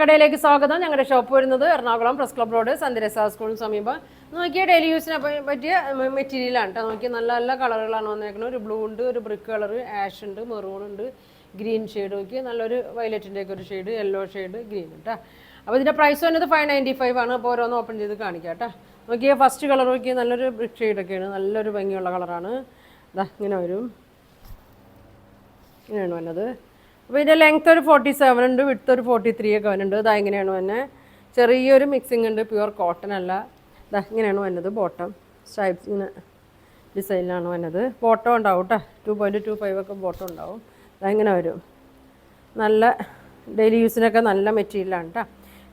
കടയിലേക്ക് സ്വാഗതം. ഞങ്ങളുടെ ഷോപ്പ് വരുന്നത് എറണാകുളം പ്രസ് ക്ലബ് റോഡ് സന്ധ്യരസ സ്കൂളിന് സമീപം. നോക്കിയാൽ ഡെയിലി യൂസിനെ പറ്റിയ മെറ്റീരിയലാണ് കേട്ടോ. നോക്കി നല്ല നല്ല കളറുകളാണ് വന്നേക്കുന്നത്. ഒരു ബ്ലൂ ഉണ്ട്, ഒരു ബ്രിക്ക് കളർ, ആഷ് ഉണ്ട്, മെറൂൺ ഉണ്ട്, ഗ്രീൻ ഷെയ്ഡ്. നോക്കി നല്ലൊരു വയലറ്റിൻ്റെ ഒക്കെ ഒരു ഷെയ്ഡ്, യെല്ലോ ഷെയ്ഡ്, ഗ്രീൻ കേട്ടോ. അപ്പോൾ ഇതിൻ്റെ പ്രൈസ് വന്നത് 595 ആണ്. അപ്പോൾ ഓരോന്ന് ഓപ്പൺ ചെയ്ത് കാണിക്കാം കേട്ടോ. നോക്കിയാൽ ഫസ്റ്റ് കളർ നോക്കിയാൽ നല്ലൊരു ബ്രിക്ക് ഷെയ്ഡൊക്കെയാണ്, നല്ലൊരു ഭംഗിയുള്ള കളറാണ്. ഇതാ ഇങ്ങനെ വരും, ഇങ്ങനെയാണ് വന്നത്. അപ്പോൾ ഇതിൻ്റെ ലെങ്ത്ത് ഒരു 47 ഉണ്ട്, വിഡ്ത്ത് ഒരു 43 ഒക്കെ വരുന്നുണ്ട്. ഇതാ ഇങ്ങനെയാണ് വന്നെ. ചെറിയൊരു മിക്സിംഗ് ഉണ്ട്, പ്യുവർ കോട്ടൺ അല്ല. ഇതാ ഇങ്ങനെയാണ് വന്നത്. ബോട്ടം സ്ട്രൈപ്സ് ഇങ്ങനെ ഡിസൈനിലാണ് വന്നത്. ബോട്ടം ഉണ്ടാവും കേട്ടോ, 2.25 ഒക്കെ ബോട്ടം ഉണ്ടാവും. ഇതാ ഇങ്ങനെ വരും. നല്ല ഡെയിലി യൂസിനൊക്കെ നല്ല മെറ്റീരിയലാണ് കേട്ടോ.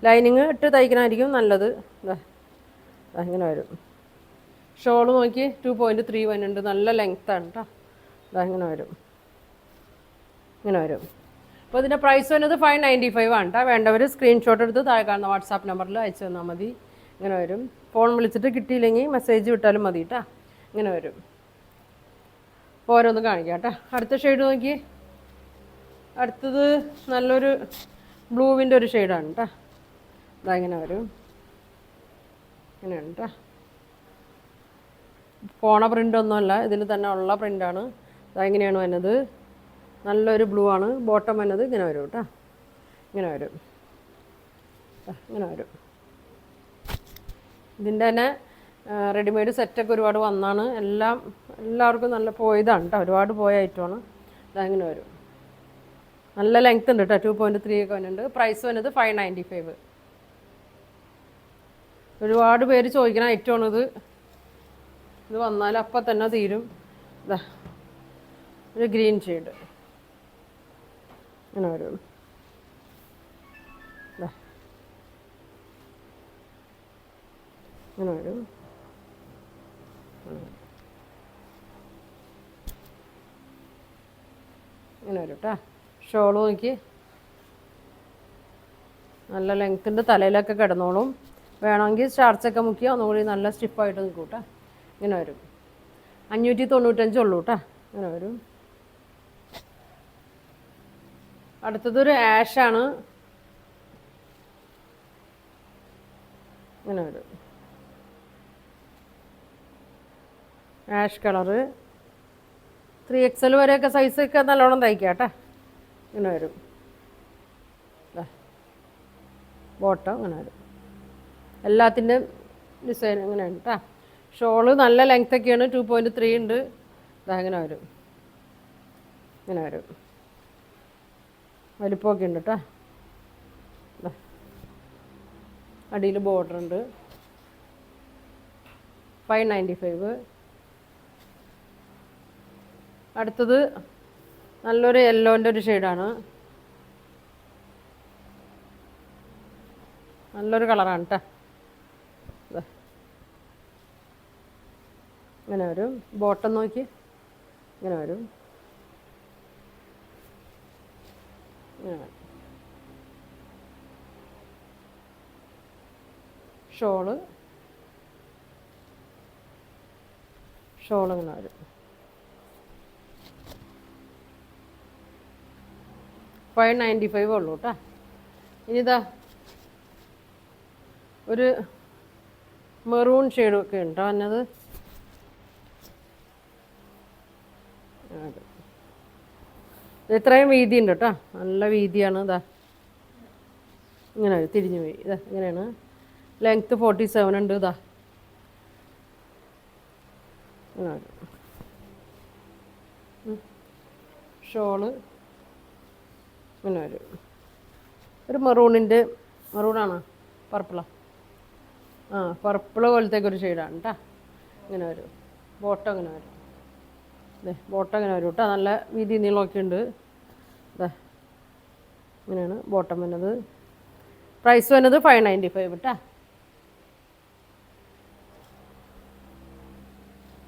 ലൈനിങ് ഇട്ട് തയ്ക്കണമായിരിക്കും നല്ലത്. ഇതാ ഇങ്ങനെ വരും. ഷോള് നോക്കി 2.3 വരുന്നുണ്ട്, നല്ല ലെങ്ത്താണ് കേട്ടോ. ഇതാ ഇങ്ങനെ വരും, ഇങ്ങനെ വരും. അപ്പോൾ ഇതിൻ്റെ പ്രൈസ് വരുന്നത് 595 ആണ് കേട്ടോ. വേണ്ടവർ സ്ക്രീൻഷോട്ട് എടുത്ത് താഴെ കാണുന്ന വാട്സാപ്പ് നമ്പറിൽ അയച്ചു തന്നാൽ മതി. ഇങ്ങനെ വരും. ഫോൺ വിളിച്ചിട്ട് കിട്ടിയില്ലെങ്കിൽ മെസ്സേജ് വിട്ടാലും മതി കേട്ടോ. ഇങ്ങനെ വരും. ഓരോന്ന് കാണിക്കാം കേട്ടോ. അടുത്ത ഷെയ്ഡ് നോക്കി. അടുത്തത് നല്ലൊരു ബ്ലൂവിൻ്റെ ഒരു ഷെയ്ഡാണ് കേട്ടോ. ഇതാ ഇങ്ങനെ വരും, ഇങ്ങനെയാണ് കേട്ടോ. പോണ പ്രിൻ്റൊന്നുമല്ല, ഇതിൽ തന്നെ ഉള്ള പ്രിൻ്റാണ്. ഇതാ ഇങ്ങനെയാണ് വന്നത്. നല്ലൊരു ബ്ലൂ ആണ്. ബോട്ടം വന്നത് ഇങ്ങനെ വരും കേട്ടോ. ഇങ്ങനെ വരും, ഇങ്ങനെ വരും. ഇതിൻ്റെ തന്നെ റെഡിമെയ്ഡ് സെറ്റൊക്കെ ഒരുപാട് വന്നാണ്. എല്ലാവർക്കും നല്ല പോയതാണ് കേട്ടോ, ഒരുപാട് പോയ ഐറ്റമാണ്. ഇതാ ഇങ്ങനെ വരും. നല്ല ലെങ്ത് ഉണ്ട് കേട്ടോ, 2.3 ഒക്കെ വരുന്നുണ്ട്. പ്രൈസ് വന്നത് 595. ഒരുപാട് പേര് ചോദിക്കുന്ന ഐറ്റമാണിത്. ഇത് വന്നാൽ അപ്പം തന്നെ തീരും. ഇതാ ഒരു ഗ്രീൻ ഷെയ്ഡ് ഇങ്ങനെ വരും. ഇങ്ങനെ വരും. ഇങ്ങനെ വരും കേട്ടോ. ഷോള് നോക്കി നല്ല ലെങ്ത്തിൻ്റെ തലയിലൊക്കെ കിടന്നോളും. വേണമെങ്കിൽ സ്റ്റാർച്ചൊക്കെ മുക്കി ഒന്നുകൂടി നല്ല സ്റ്റിഫായിട്ട് നിൽക്കും കേട്ടോ. ഇങ്ങനെ വരും. 595 ഉള്ളൂ കേട്ടോ. ഇങ്ങനെ വരും. അടുത്തതൊരു ആഷാണ്. ഇങ്ങനെ വരും. ആഷ് കളറ് 3XL വരെയൊക്കെ സൈസൊക്കെ നല്ലോണം തയ്ക്കാം കേട്ടോ. ഇങ്ങനെ വരും. ബോട്ടം ഇങ്ങനെ വരും. എല്ലാത്തിൻ്റെയും ഡിസൈൻ ഇങ്ങനെയാണ് കേട്ടോ. ഷോള് നല്ല ലെങ്ത്തൊക്കെയാണ്, 2.3 ഉണ്ട്. ഇതാ ഇങ്ങനെ വരും, ഇങ്ങനെ വരും. വലിപ്പമൊക്കെ ഉണ്ട് കേട്ടോ. അടിയിൽ ബോർഡർ ഉണ്ട്. 595. അടുത്തത് നല്ലൊരു യെല്ലോൻ്റെ ഒരു ഷെയ്ഡാണ്. നല്ലൊരു കളറാണ് കേട്ടോ. ഇങ്ങനെ വരും. ബോട്ടം നോക്കി ഇങ്ങനെ വരും, ഇങ്ങനെ വരും. ഷോള് ഇങ്ങനെ വരും. 595 ഉള്ളൂ കേട്ടോ. ഇനിതാ ഒരു മെറൂൺ ഷെയ്ഡൊക്കെ ഉണ്ടോ വന്നത്. ഇത്രയും വീതി ഉണ്ട് കേട്ടോ, നല്ല വീതിയാണ്. ഇതാ ഇങ്ങനെ തിരിഞ്ഞു പോയി. ഇതാ ഇങ്ങനെയാണ്. ലെങ്ത്ത് 47 ഉണ്ട്. ഇതാ ഇങ്ങനെ വരും. ഷോള് ഇങ്ങനെ വരും. ഒരു മെറൂണാണോ പർപ്പിളോ? പർപ്പിള് പോലത്തേക്കൊരു ഷെയ്ഡാണ് കേട്ടോ. ഇങ്ങനെ വരും. ബോട്ടം ഇങ്ങനെ വരും. ബോട്ടം ഇങ്ങനെ വരും കേട്ടോ. നല്ല വീതി നീളമൊക്കെ ഉണ്ട്. ഇതാ ഇങ്ങനെയാണ് ബോട്ടം വന്നത്. പ്രൈസ് വന്നത് 595 കേട്ടോ.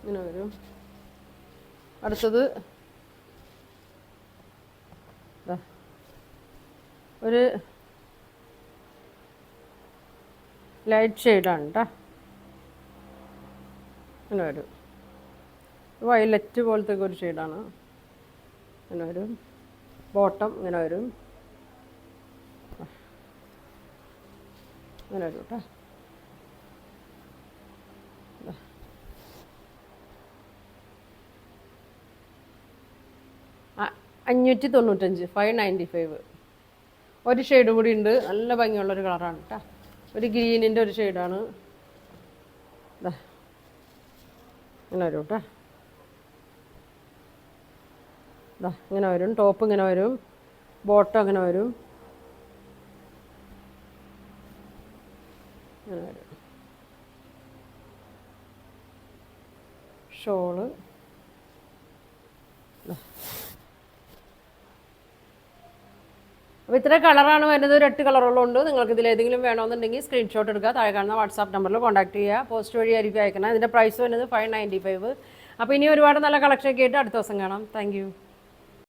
ഇങ്ങനെ വരും. അടുത്തത് ഒരു ലൈറ്റ് ഷെയ്ഡാണ് കേട്ടോ. ഇങ്ങനെ വരും. വയലറ്റ് പോലത്തെ ഒരു ഷെയ്ഡാണ്. ഇങ്ങനെ വരും. ബോട്ടം ഇങ്ങനെ വരും. അങ്ങനെ വരും കേട്ടോ. 595, 595. ഒരു ഷെയ്ഡ് കൂടി ഉണ്ട്, നല്ല ഭംഗിയുള്ളൊരു കളറാണ് കേട്ടോ. ഒരു ഗ്രീനിൻ്റെ ഒരു ഷെയ്ഡാണ്. ഇങ്ങനെ വരും കേട്ടോ. ഇങ്ങനെ വരും, ടോപ്പ് ഇങ്ങനെ വരും, ബോട്ടം അങ്ങനെ വരും, ഇങ്ങനെ വരും. ഷോള് അപ്പോൾ ഇത്ര കളറാണ് വരുന്നത്. ഒരു 8 കളറുകളുണ്ട്. നിങ്ങൾക്ക് ഇതിലേതെങ്കിലും വേണമെന്നുണ്ടെങ്കിൽ സ്ക്രീൻഷോട്ട് എടുക്കുക, താഴെ കാണുന്ന വാട്സാപ്പ് നമ്പറിൽ കോൺടാക്ട് ചെയ്യുക. പോസ്റ്റ് വഴി ആയിരിക്കും അയക്കണം. ഇതിൻ്റെ പ്രൈസ് വരുന്നത് 595. അപ്പോൾ ഇനി ഒരുപാട് നല്ല കളക്ഷനൊക്കെ ആയിട്ട് അടുത്ത ദിവസം കാണാം. താങ്ക്